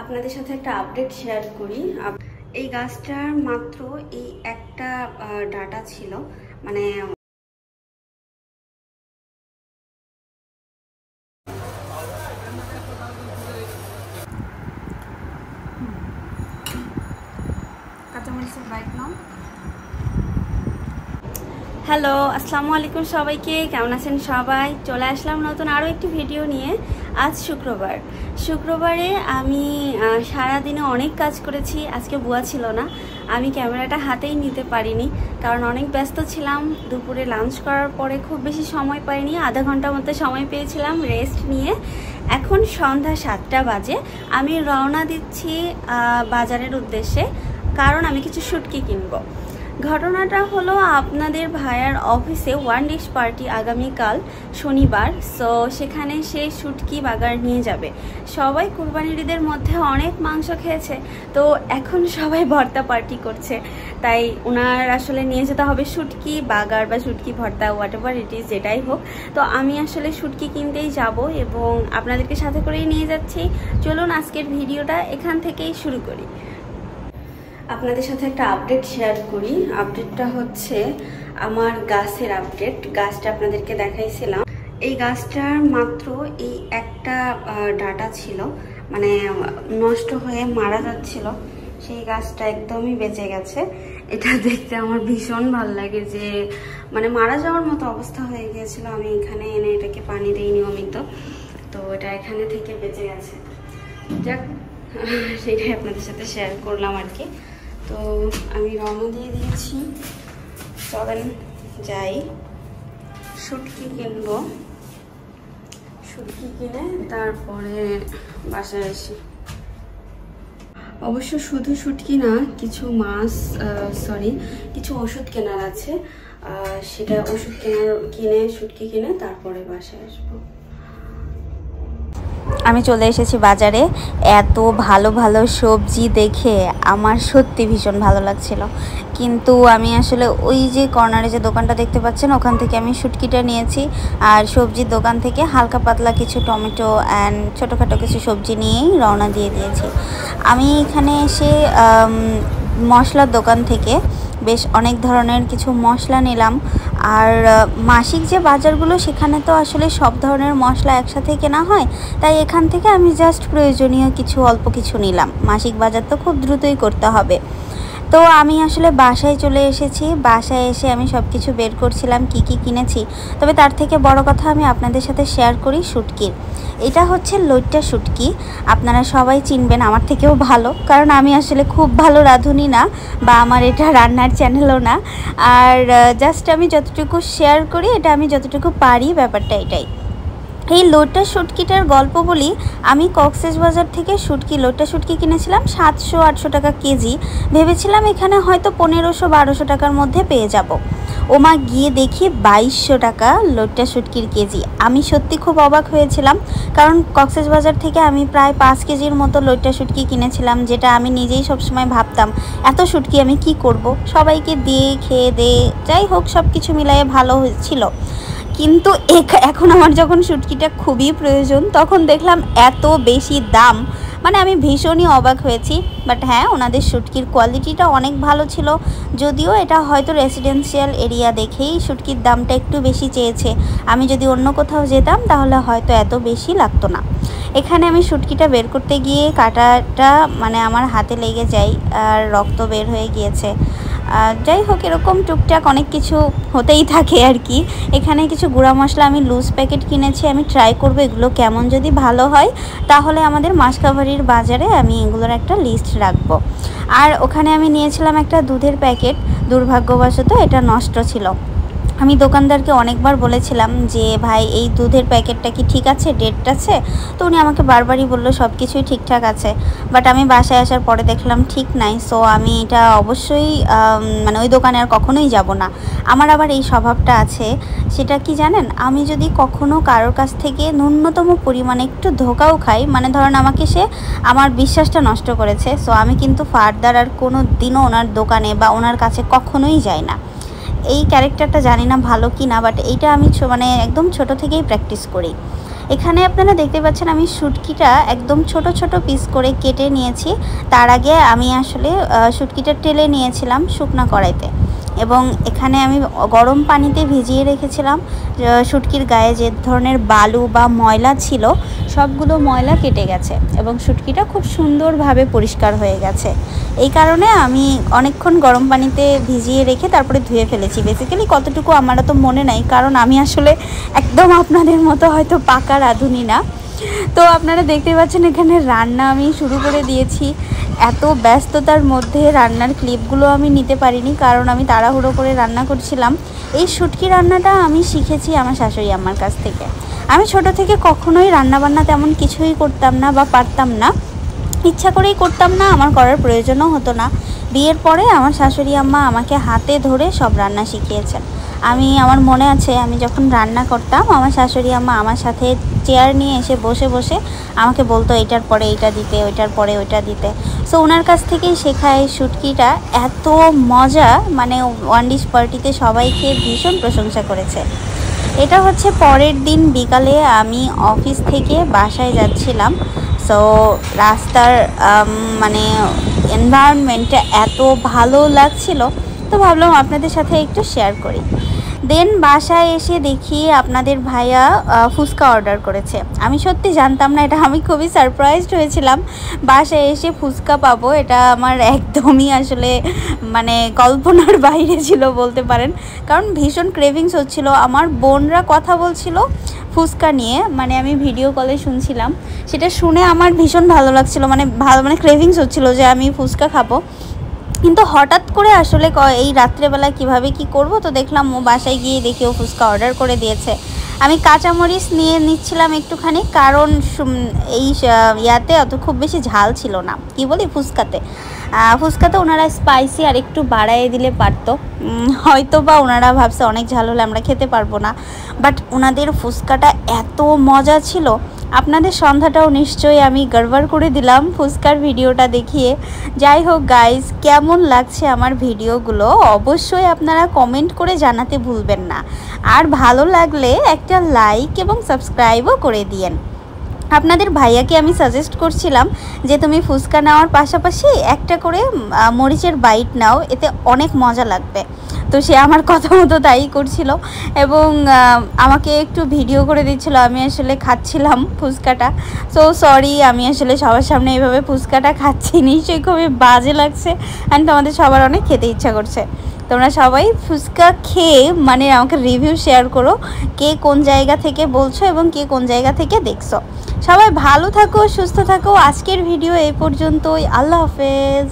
আপনাদের সাথে একটা আপডেট শেয়ার করি। এই গাছটার মাত্র এই একটা ডাটা ছিল, মানে কাঁচামরিচের বাইট নাও। হ্যালো, আসসালামু আলাইকুম সবাইকে, কেমন আছেন সবাই? চলে আসলাম নতুন আরও একটি ভিডিও নিয়ে। আজ শুক্রবারে আমি সারাদিনে অনেক কাজ করেছি। আজকে বুয়া ছিল না, আমি ক্যামেরাটা হাতেই নিতে পারিনি, কারণ অনেক ব্যস্ত ছিলাম। দুপুরে লাঞ্চ করার পরে খুব বেশি সময় পাইনি, আধা ঘন্টার মতো সময় পেয়েছিলাম রেস্ট নিয়ে। এখন সন্ধ্যা 7টা বাজে, আমি রওনা দিচ্ছি বাজারের উদ্দেশ্যে, কারণ আমি কিছু শুটকি কিনবো। ঘটনাটা হলো, আপনাদের ভাইয়ার অফিসে ওয়ান ডিশ পার্টি আগামীকাল শনিবার, সো সেখানে সে শুটকি বাগার নিয়ে যাবে। সবাই কুরবানির ঈদের মধ্যে অনেক মাংস খেয়েছে, তো এখন সবাই ভর্তা পার্টি করছে, তাই ওনার আসলে নিয়ে যেতে হবে শুটকি বাগার বা শুটকি ভর্তা, হোয়াট এভার ইট ইজ, যেটাই হোক। তো আমি আসলে শুটকি কিনতেই যাব এবং আপনাদেরকে সাথে করেই নিয়ে যাচ্ছি। চলুন আজকের ভিডিওটা এখান থেকেই শুরু করি। আপনাদের সাথে একটা আপডেট শেয়ার করি। আপডেটটা হচ্ছে আমার গাছের আপডেট। গাছটা আপনাদেরকে দেখাইছিলাম, এই গাছটার মাত্র এই একটা ডাটা ছিল, মানে নষ্ট হয়ে মারা যাচ্ছিল। সেই গাছটা একদমই বেঁচে গেছে। এটা দেখতে আমার ভীষণ ভালো লাগে, যে মানে মারা যাওয়ার মতো অবস্থা হয়ে গিয়েছিল। আমি এখানে এনে এটাকে পানি দিই নিয়মিত, তো এটা এখানে থেকে বেঁচে গেছে। যাক, সেটাই আপনাদের সাথে শেয়ার করলাম আর কি। তো আমি রওনা দিয়ে দিয়েছি, চলেন যাই শুটকি কিনবো। শুটকি কিনে তারপরে বাসায় আসি। অবশ্য শুধু শুটকি না, কিছু মাছ কিছু ওষুধ কেনার আছে, সেটা ওষুধ কিনে শুটকি কিনে তারপরে বাসায় আসবো। আমি চলে এসেছি বাজারে। এত ভালো ভালো সবজি দেখে আমার সত্যি ভীষণ ভালো লাগছিল, কিন্তু আমি আসলে ওই যে কর্নারে যে দোকানটা দেখতে পাচ্ছেন, ওখান থেকে আমি শুটকিটা নিয়েছি, আর সবজির দোকান থেকে হালকা পাতলা কিছু টমেটো অ্যান্ড ছোটোখাটো কিছু সবজি নিয়েই রওনা দিয়ে দিয়েছি। আমি এখানে এসে মশলার দোকান থেকে বেশ অনেক ধরনের কিছু মশলা নিলাম। আর মাসিক যে বাজারগুলো, সেখানে তো আসলে সব ধরনের মশলা একসাথে কেনা হয়, তাই এখান থেকে আমি জাস্ট প্রয়োজনীয় কিছু অল্প কিছু নিলাম। মাসিক বাজার তো খুব দ্রুতই করতে হবে। তো আমি আসলে বাসায় চলে এসেছি। বাসায় এসে আমি সব কিছু বের করছিলাম কি কি কিনেছি। তবে তার থেকে বড় কথা আমি আপনাদের সাথে শেয়ার করি শুটকির। এটা হচ্ছে লইট্টা শুটকি। আপনারা সবাই চিনবেন আমার থেকেও ভালো, কারণ আমি আসলে খুব ভালো রাঁধুনি না, বা আমার এটা রান্নার চ্যানেলও না। আর জাস্ট আমি যতটুকু শেয়ার করি, এটা আমি যতটুকু পারি, ব্যাপারটা এটাই। এই লইট্টা শুটকিটার গল্প বলি। আমি কক্সবাজার থেকে লইট্টা শুটকি কিনেছিলাম 700-800 টাকা কেজি। ভেবেছিলাম এখানে হয়তো 1500-1200 টাকার মধ্যে পেয়ে যাব। ওমা, গিয়ে দেখি 2200 টাকা লইট্টা শুটকির কেজি। আমি সত্যি খুব অবাক হয়েছিলাম, কারণ কক্সবাজার থেকে আমি প্রায় 5 কেজির মতো লইট্টা শুটকি কিনেছিলাম, যেটা আমি নিজেই সবসময় ভাবতাম এত শুটকি আমি কি করব, সবাইকে দিয়ে খেয়ে দিয়ে, যাই হোক সব কিছু মিলায়ে ভালো হয়েছিল। কিন্তু এখন আমার যখন শুটকিটা খুবই প্রয়োজন, তখন দেখলাম এত বেশি দাম, মানে আমি ভীষণই অবাক হয়েছি। বাট হ্যাঁ, ওনাদের শুটকির কোয়ালিটিটা অনেক ভালো ছিল, যদিও এটা হয়তো রেসিডেন্সিয়াল এরিয়া দেখেই শুটকির দামটা একটু বেশি চেয়েছে। আমি যদি অন্য কোথাও যেতাম তাহলে হয়তো এত বেশি লাগতো না। এখানে আমি শুটকিটা বের করতে গিয়ে কাঁটাটা মানে আমার হাতে লেগে যায়, আর রক্ত বের হয়ে গিয়েছে। যাই হোক, এরকম টুকটাক অনেক কিছু হতেই থাকে আর কি। এখানে কিছু গুঁড়া মশলা আমি লুজ প্যাকেট কিনেছি, আমি ট্রাই করব এগুলো কেমন। যদি ভালো হয় তাহলে আমাদের মাসকাবাড়ির বাজারে আমি এগুলোর একটা লিস্ট রাখবো। আর ওখানে আমি নিয়েছিলাম একটা দুধের প্যাকেট, দুর্ভাগ্যবশত এটা নষ্ট ছিল। আমি দোকানদারকে অনেকবার বলেছিলাম যে ভাই, এই দুধের প্যাকেটটা কি ঠিক আছে, ডেট আছে? তো উনি আমাকে বারবারই বললো সব কিছুই ঠিকঠাক আছে। বাট আমি বাসায় আসার পরে দেখলাম ঠিক নাই। সো আমি এটা অবশ্যই মানে ওই দোকানে আর কখনোই যাব না। আমার আবার এই স্বভাবটা আছে, সেটা কি জানেন, আমি যদি কখনো কারোর কাছ থেকে ন্যূনতম পরিমাণে একটু ধোকাও খাই, মানে ধরেন আমাকে সে আমার বিশ্বাসটা নষ্ট করেছে, সো আমি কিন্তু ফার্দার আর কোনো দিনও ওনার দোকানে বা ওনার কাছে কখনোই যাই না। এই ক্যারেক্টারটা জানি না ভালো কি না, বাট এইটা আমি মানে একদম ছোট থেকেই প্র্যাকটিস করি। এখানে আপনারা দেখতে পাচ্ছেন আমি শুটকিটা একদম ছোট ছোট পিস করে কেটে নিয়েছি। তার আগে আমি আসলে শুটকিটা টেলে নিয়েছিলাম শুকনা কড়াইতে, এবং এখানে আমি গরম পানিতে ভিজিয়ে রেখেছিলাম। শুটকির গায়ে যে ধরনের বালু বা ময়লা ছিল সবগুলো ময়লা কেটে গেছে এবং শুটকিটা খুব সুন্দরভাবে পরিষ্কার হয়ে গেছে। এই কারণে আমি অনেকক্ষণ গরম পানিতে ভিজিয়ে রেখে তারপরে ধুয়ে ফেলেছি। বেসিক্যালি কতটুকু আমারও তো মনে নাই, কারণ আমি আসলে একদম আপনাদের মতো হয়তো পাকা রাঁধুনি না। তো আপনারা দেখতে পাচ্ছেন এখানে রান্না আমি শুরু করে দিয়েছি। এত ব্যস্ততার মধ্যে রান্নার ক্লিপগুলো আমি নিতে পারিনি, কারণ আমি তাড়াহুড়ো করে রান্না করছিলাম। এই শুটকি রান্নাটা আমি শিখেছি আমার শাশুড়ি আম্মার কাছ থেকে। আমি ছোট থেকে কখনোই রান্নাবান্না তেমন কিছুই করতাম না বা পারতাম না, ইচ্ছা করেই করতাম না, আমার করার প্রয়োজনও হতো না। বিয়ের পরে আমার শাশুড়ি আম্মা আমাকে হাতে ধরে সব রান্না শিখিয়েছেন। আমার মনে আছে আমি যখন রান্না করতাম আমার শাশুড়ি আম্মা আমার সাথে চেয়ার নিয়ে এসে বসে বসে আমাকে বলতো এটার পরে এইটা দিতে, ওইটার পরে ওইটা দিতে। সো ওনার কাছ থেকেই শেখা এই শুটকিটা এত মজা, মানে ওয়ান ডিশ পার্টিতে সবাই খেয়ে ভীষণ প্রশংসা করেছে। এটা হচ্ছে পরের দিন বিকালে আমি অফিস থেকে বাসায় যাচ্ছিলাম। সো রাস্তার মানে এনভায়রনমেন্টটা এত ভালো লাগছিল, তো ভাবলাম আপনাদের সাথে একটু শেয়ার করি। দেন বাসায় এসে দেখি আপনাদের ভাইয়া ফুচকা অর্ডার করেছে। আমি সত্যি জানতাম না এটা, আমি খুবই সারপ্রাইজড হয়েছিলাম বাসায় এসে ফুচকা পাবো। এটা আমার একদমই আসলে মানে কল্পনার বাইরে ছিল বলতে পারেন, কারণ ভীষণ ক্রেভিংস হচ্ছিল। আমার বোনরা কথা বলছিল ফুচকা নিয়ে, মানে আমি ভিডিও কলে শুনছিলাম, সেটা শুনে আমার ভীষণ ভালো লাগছিল, মানে ক্রেভিংস হচ্ছিল যে আমি ফুচকা খাবো। কিন্তু হঠাৎ করে আসলে এই রাত্রেবেলা কিভাবে কি করব, তো দেখলাম ও বাসায় গিয়ে দেখি ও ফুচকা অর্ডার করে দিয়েছে। আমি কাঁচামরিচ নিয়ে নিচ্ছিলাম একটুখানি, কারণ এই ইয়াতে অত খুব বেশি ঝাল ছিল না, কি বলি ফুচকাতে ওনারা স্পাইসি আর একটু বাড়াইয়ে দিলে পারতো, হয়তো বা ওনারা ভাবছে অনেক ঝাল হলে আমরা খেতে পারবো না। বাট ওনাদের ফুচকাটা এত মজা ছিল। আপনাদের সন্ধ্যাটাও নিশ্চয়ই আমি গড়বড় করে দিলাম ফুচকার ভিডিওটা দেখিয়ে। যাই হোক গাইজ, কেমন লাগছে আমার ভিডিওগুলো অবশ্যই আপনারা কমেন্ট করে জানাতে ভুলবেন না, আর ভালো লাগলে একটা লাইক এবং সাবস্ক্রাইবও করে দিয়েন। আপনাদের ভাইয়াকে আমি সাজেস্ট করছিলাম যে তুমি ফুচকা নেওয়ার পাশাপাশি একটা করে মরিচের বাইট নাও, এতে অনেক মজা লাগবে। তো সে আমার কথা মতো তাই করছিল এবং আমাকে একটু ভিডিও করে দিচ্ছিল আমি আসলে খাচ্ছিলাম ফুচকাটা। সো সরি, আমি আসলে সবার সামনে এইভাবে ফুচকাটা খাচ্ছি, নিশ্চয়ই খুবই বাজে লাগছে, অ্যান্ড তোমাদের সবার অনেক খেতে ইচ্ছা করছে। তোমরা সবাই ফুচকা খেয়ে মানে আমাকে রিভিউ শেয়ার করো, কে কোন জায়গা থেকে বলছো এবং কে কোন জায়গা থেকে দেখছো। সবাই ভালো থাকো, সুস্থ থাকো। আজকের ভিডিও এই পর্যন্তই। আল্লাহ হাফেজ।